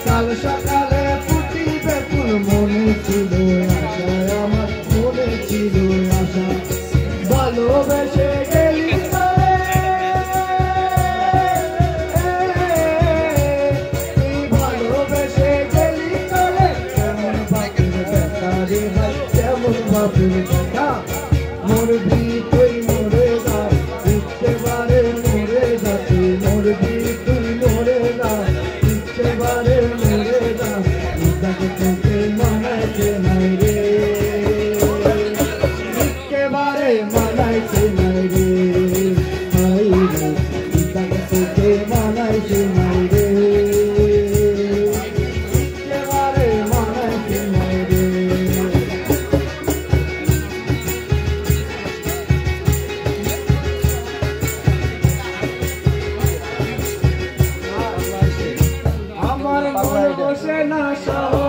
কাল সকালে ফুটিবে ফুল মনে ছিল আশা আমার মনে ছিল আশা ভালোবেসে গেলি তরে ভালোবেসে গেলি তরে কেমন বাপের বেটা রে ভাই কেমন বাপের বেটা মরবি তুই মরে যা একেবারে মরে যা তুই মরবি তুই মরে যা একেবারে মরে যা ইদাকে তোকে মানাইতে নাই রে একেবারে মানাইতে নাই রে হাই রে ইদাকে তোকে মানাইতে নাই রে একেবারে মানাইতে নাই রে আমার মন বসে না সহ